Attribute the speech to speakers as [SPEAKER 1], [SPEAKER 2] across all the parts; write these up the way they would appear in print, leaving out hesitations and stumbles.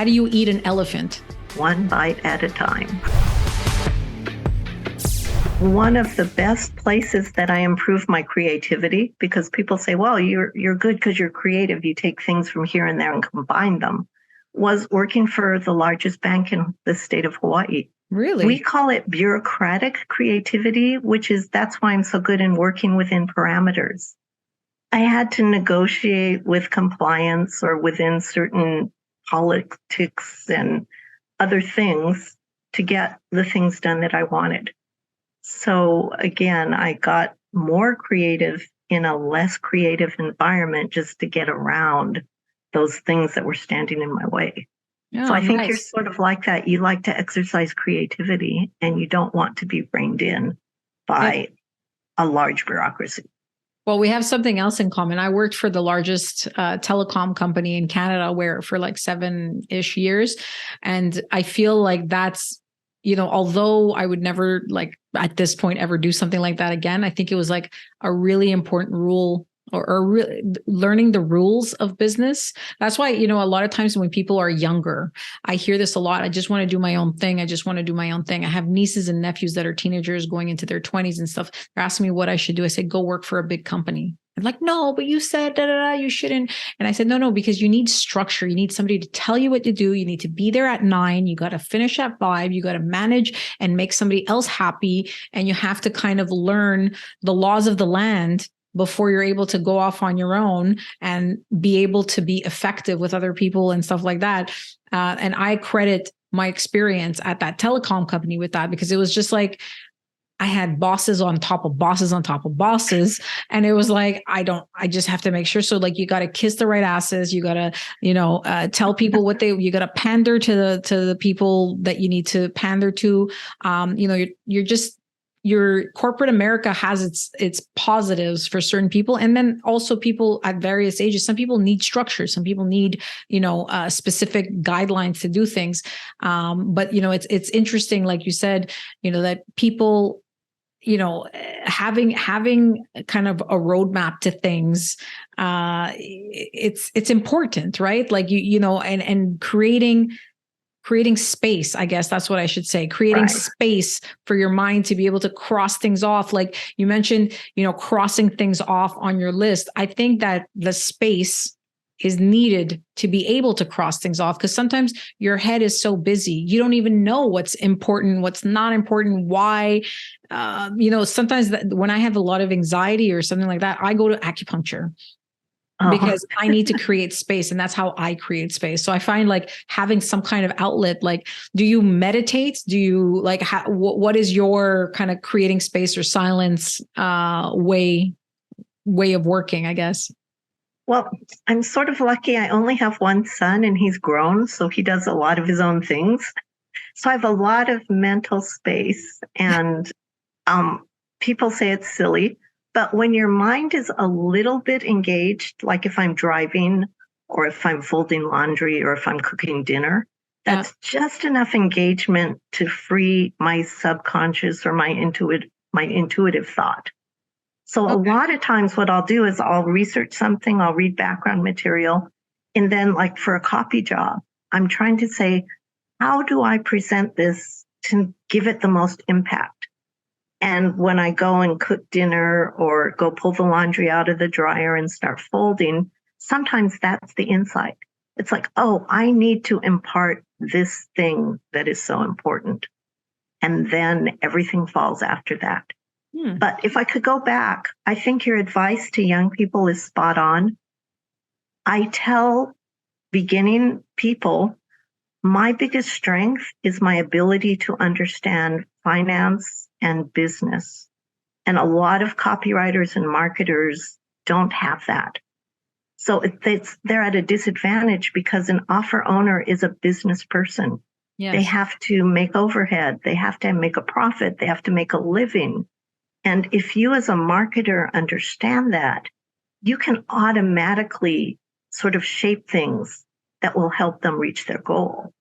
[SPEAKER 1] How do you eat an elephant?
[SPEAKER 2] One bite at a time. One of the best places that I improve my creativity, because people say, well, you're good because you're creative. You take things from here and there and combine them, was working for the largest bank in the state of Hawaii.
[SPEAKER 1] Really?
[SPEAKER 2] We call it bureaucratic creativity, that's why I'm so good in working within parameters. I had to negotiate with compliance or within certain politics and other things to get the things done that I wanted. So again, I got more creative in a less creative environment just to get around those things that were standing in my way.
[SPEAKER 1] Oh,
[SPEAKER 2] so I think
[SPEAKER 1] nice.
[SPEAKER 2] You're sort of like that. You like to exercise creativity and you don't want to be reined in by a large bureaucracy.
[SPEAKER 1] Well, we have something else in common. I worked for the largest telecom company in Canada for like 7-ish years. And I feel like that's, although I would never at this point ever do something like that again, I think it was like a really important rule or really learning the rules of business. That's why, a lot of times when people are younger, I hear this a lot. I just want to do my own thing. I just want to do my own thing. I have nieces and nephews that are teenagers going into their 20s and stuff. They're asking me what I should do. I say, go work for a big company. I'm like, no, but you said, you shouldn't. And I said, no, because you need structure. You need somebody to tell you what to do. You need to be there at 9. You got to finish at 5. You got to manage and make somebody else happy. And you have to kind of learn the laws of the land before you're able to go off on your own and be able to be effective with other people and stuff like that. And I credit my experience at that telecom company with that, because it was just like, I had bosses on top of bosses on top of bosses. And it was like, I just have to make sure. So like, you got to kiss the right asses. You got to, tell people you got to pander to the people that you need to pander to. Your corporate America has its positives for certain people. And then also people at various ages, some people need structure. Some people need, specific guidelines to do things. But it's interesting, like you said, that people, having kind of a roadmap to things, it's important, right? Like, and creating space, I guess that's what I should say, creating space for your mind to be able to cross things off. Like you mentioned, crossing things off on your list. I think that the space is needed to be able to cross things off, because sometimes your head is so busy. You don't even know what's important, what's not important, why. Sometimes when I have a lot of anxiety or something like that, I go to acupuncture. Because I need to create space, and that's how I create space. So I find like having some kind of outlet. Like, do you meditate? Do you what is your kind of creating space or silence way of working, I guess?
[SPEAKER 2] Well, I'm sort of lucky. I only have one son and he's grown, so he does a lot of his own things. So I have a lot of mental space, and people say it's silly. But when your mind is a little bit engaged, like if I'm driving or if I'm folding laundry or if I'm cooking dinner, that's just enough engagement to free my subconscious or my intuitive thought. So a lot of times what I'll do is I'll research something, I'll read background material, and then like for a copy job, I'm trying to say, how do I present this to give it the most impact? And when I go and cook dinner or go pull the laundry out of the dryer and start folding, sometimes that's the insight. It's like, oh, I need to impart this thing that is so important. And then everything falls after that. But if I could go back, I think your advice to young people is spot on. I tell beginning people, my biggest strength is my ability to understand finance and business. And a lot of copywriters and marketers don't have that. So they're at a disadvantage because an offer owner is a business person.
[SPEAKER 1] Yes.
[SPEAKER 2] They have to make overhead. They have to make a profit. They have to make a living. And if you as a marketer understand that, you can automatically sort of shape things that will help them reach their goal.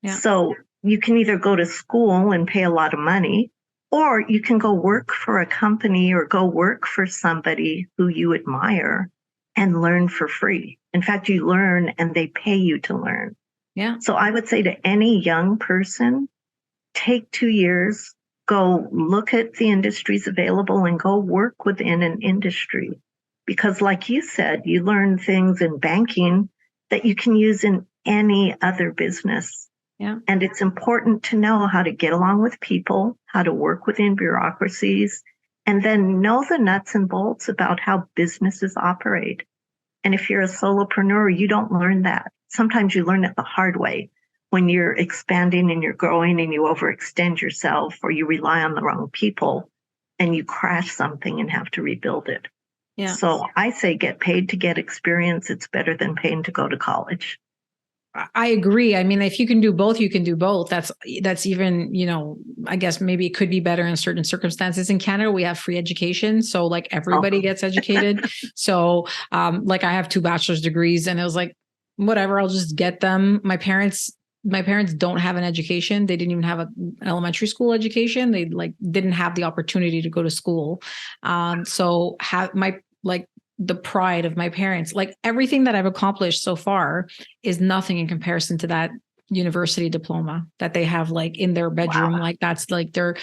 [SPEAKER 2] Yeah. So you can either go to school and pay a lot of money, or you can go work for a company or go work for somebody who you admire and learn for free. In fact, you learn and they pay you to learn.
[SPEAKER 1] Yeah.
[SPEAKER 2] So I would say to any young person, take 2 years, go look at the industries available and go work within an industry. Because like you said, you learn things in banking that you can use in any other business.
[SPEAKER 1] Yeah.
[SPEAKER 2] And it's important to know how to get along with people, how to work within bureaucracies, and then know the nuts and bolts about how businesses operate. And if you're a solopreneur, you don't learn that. Sometimes you learn it the hard way when you're expanding and you're growing and you overextend yourself, or you rely on the wrong people and you crash something and have to rebuild it.
[SPEAKER 1] Yeah.
[SPEAKER 2] So I say get paid to get experience. It's better than paying to go to college.
[SPEAKER 1] I agree. I mean, if you can do both, you can do both. That's even, I guess maybe it could be better in certain circumstances. In Canada, we have free education. So like everybody gets educated. So like I have 2 bachelor's degrees and it was like, whatever, I'll just get them. My parents don't have an education. They didn't even have an elementary school education. They didn't have the opportunity to go to school. So have the pride of my parents, like everything that I've accomplished so far is nothing in comparison to that university diploma that they have like in their bedroom. Wow. Like that's like their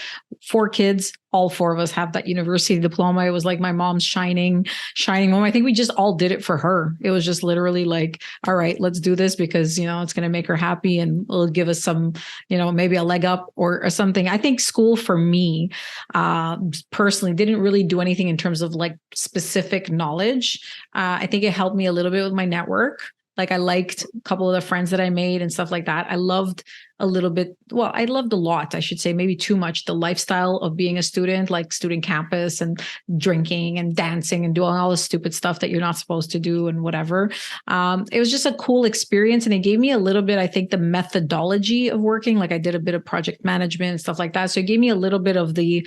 [SPEAKER 1] 4 kids. All 4 of us have that university diploma. It was like my mom's shining home. I think we just all did it for her. It was just literally like, all right, let's do this because, it's going to make her happy and it'll give us some, maybe a leg up or something. I think school for me, personally didn't really do anything in terms of like specific knowledge. I think it helped me a little bit with my network. Like I liked a couple of the friends that I made and stuff like that. I loved a lot, I should say, maybe too much, the lifestyle of being a student, like student campus and drinking and dancing and doing all the stupid stuff that you're not supposed to do and whatever. It was just a cool experience. And it gave me a little bit, I think, the methodology of working. Like I did a bit of project management and stuff like that. So it gave me a little bit of the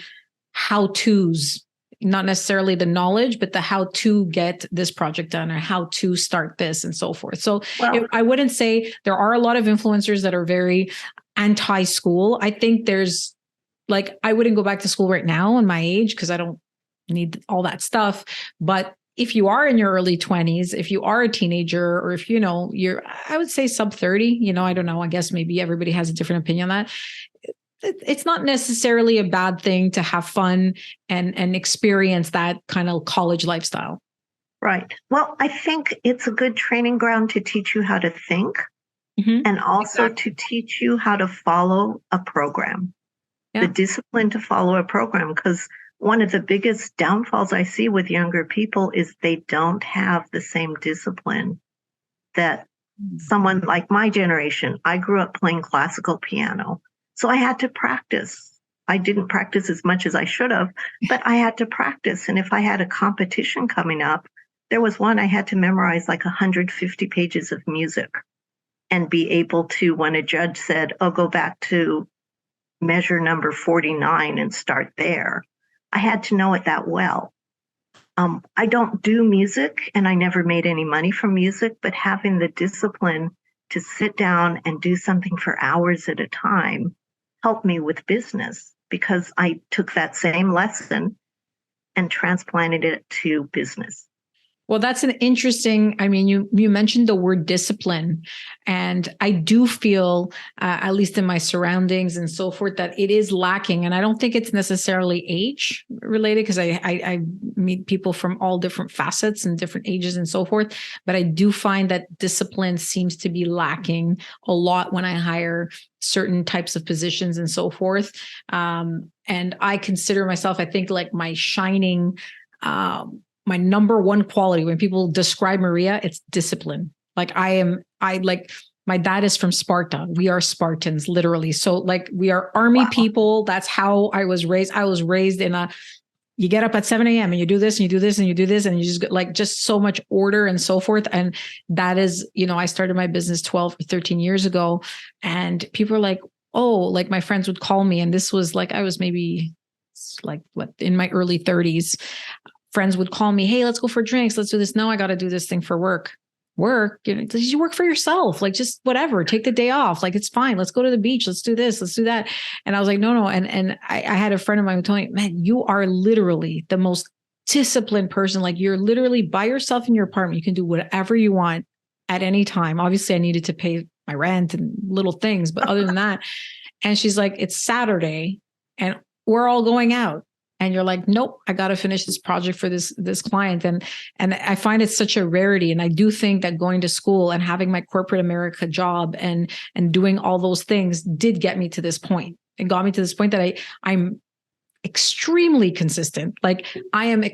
[SPEAKER 1] how-tos, not necessarily the knowledge, but the how to get this project done or how to start this and so forth. So I wouldn't say there are a lot of influencers that are very anti-school. I think there's I wouldn't go back to school right now in my age because I don't need all that stuff. But if you are in your early 20s, if you are a teenager, or if, you're, I would say sub 30, I don't know, I guess maybe everybody has a different opinion on that. It's not necessarily a bad thing to have fun and experience that kind of college lifestyle.
[SPEAKER 2] Right. Well, I think it's a good training ground to teach you how to think, and also to teach you how to follow a program, the discipline to follow a program. Because one of the biggest downfalls I see with younger people is they don't have the same discipline that someone like my generation. I grew up playing classical piano. So I had to practice. I didn't practice as much as I should have, but I had to practice. And if I had a competition coming up, there was one I had to memorize like 150 pages of music and be able to, when a judge said, oh, go back to measure number 49 and start there, I had to know it that well. I don't do music and I never made any money from music, but having the discipline to sit down and do something for hours at a time helped me with business, because I took that same lesson and transplanted it to business.
[SPEAKER 1] Well, that's an interesting, you mentioned the word discipline, and I do feel, at least in my surroundings and so forth, that it is lacking. And I don't think it's necessarily age related, because I meet people from all different facets and different ages and so forth. But I do find that discipline seems to be lacking a lot when I hire certain types of positions and so forth. And I consider myself, I think, like my shining, my number one quality when people describe Maria, it's discipline. My dad is from Sparta. We are Spartans, literally. So we are army people. That's how I was raised. I was raised in you get up at 7 a.m. and you do this and you do this and you do this. And you just just so much order and so forth. And that is, I started my business 12 or 13 years ago, and people are like, oh, my friends would call me. And this was I was maybe in my early 30s. Friends would call me, hey, let's go for drinks. Let's do this. No, I got to do this thing for work. You work for yourself. Just whatever, take the day off. It's fine. Let's go to the beach. Let's do this. Let's do that. And I was like, no. And I had a friend of mine who told me, man, you are literally the most disciplined person. You're literally by yourself in your apartment. You can do whatever you want at any time. Obviously I needed to pay my rent and little things. But other than that, and she's like, it's Saturday and we're all going out. And you're like, nope, I got to finish this project for this client. And I find it such a rarity. And I do think that going to school and having my corporate America job and doing all those things did get me to this point. It got me to this point that I'm extremely consistent. Like I am,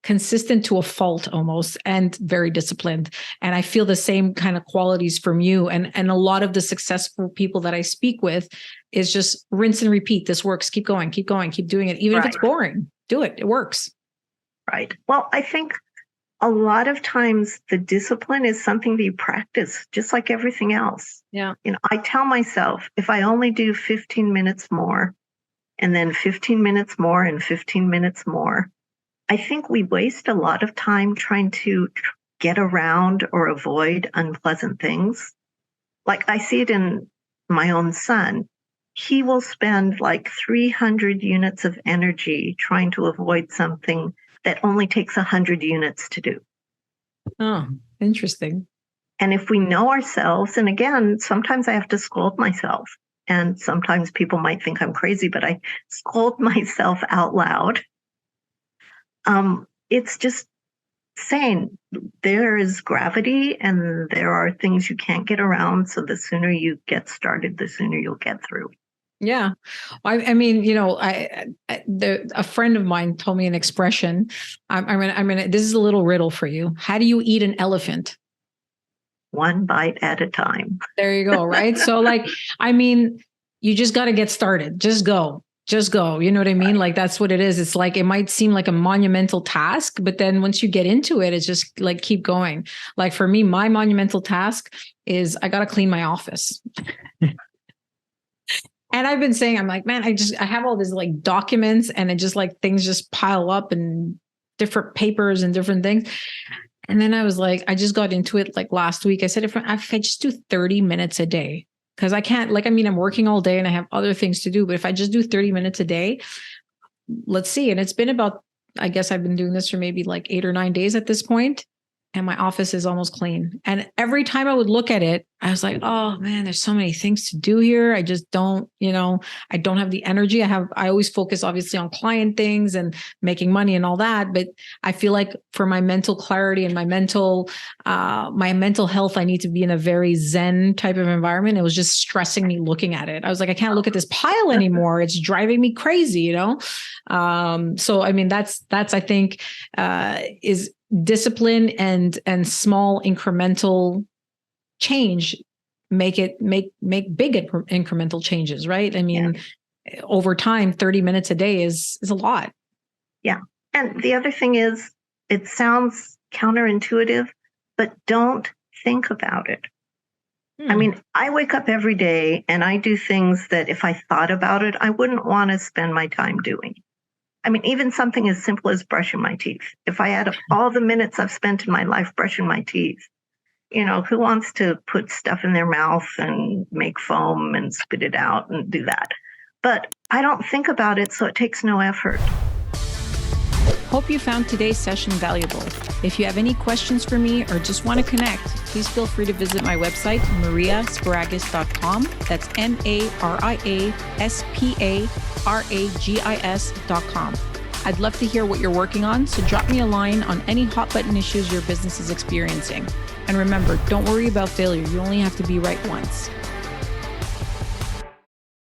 [SPEAKER 1] consistent to a fault almost, and very disciplined. And I feel the same kind of qualities from you. And a lot of the successful people that I speak with is just rinse and repeat. This works. Keep going, keep doing it. Even if it's boring, do it. It works.
[SPEAKER 2] Right. Well, I think a lot of times the discipline is something that you practice, just like everything else.
[SPEAKER 1] Yeah.
[SPEAKER 2] I tell myself, if I only do 15 minutes more, and then 15 minutes more and 15 minutes more, I think we waste a lot of time trying to get around or avoid unpleasant things. Like I see it in my own son. He will spend like 300 units of energy trying to avoid something that only takes 100 units to do.
[SPEAKER 1] Oh, interesting.
[SPEAKER 2] And if we know ourselves, and again, sometimes I have to scold myself, and sometimes people might think I'm crazy, but I scold myself out loud. It's just saying there is gravity and there are things you can't get around. So the sooner you get started, the sooner you'll get through.
[SPEAKER 1] Yeah. I mean, a friend of mine told me an expression. This is a little riddle for you. How do you eat an elephant?
[SPEAKER 2] One bite at a time.
[SPEAKER 1] There you go. Right. So you just got to get started. Just go. You know what I mean? Right. Like, that's what it is. It's like, it might seem like a monumental task, but then once you get into it, it's just like, keep going. Like for me, my monumental task is I got to clean my office. And I've been saying, I'm like, man, I have all these like documents, and it just like things just pile up and different papers and different things. And then I was like, I just got into it like last week. I said, if I just do 30 minutes a day, because I can't, I'm working all day and I have other things to do. But if I just do 30 minutes a day, let's see. And it's been about, I guess I've been doing this for maybe like 8 or 9 days at this point, and my office is almost clean. And every time I would look at it, I was like, oh man, there's so many things to do here. I just don't, I don't have the energy. I always focus obviously on client things and making money and all that. But I feel like for my mental clarity and my mental health, I need to be in a very Zen type of environment. It was just stressing me looking at it. I was like, I can't look at this pile anymore. It's driving me crazy, So, that's I think, is discipline and small incremental change make big incremental changes, right? Over time, 30 minutes a day is a lot.
[SPEAKER 2] Yeah. And the other thing is, it sounds counterintuitive, but don't think about it. I wake up every day and I do things that if I thought about it, I wouldn't want to spend my time doing. Even something as simple as brushing my teeth. If I add up all the minutes I've spent in my life brushing my teeth, who wants to put stuff in their mouth and make foam and spit it out and do that? But I don't think about it, so it takes no effort.
[SPEAKER 1] Hope you found today's session valuable. If you have any questions for me or just want to connect, please feel free to visit my website, mariasparagis.com. That's mariasparagis.com. I'd love to hear what you're working on, so drop me a line on any hot button issues your business is experiencing. And remember, don't worry about failure. You only have to be right once.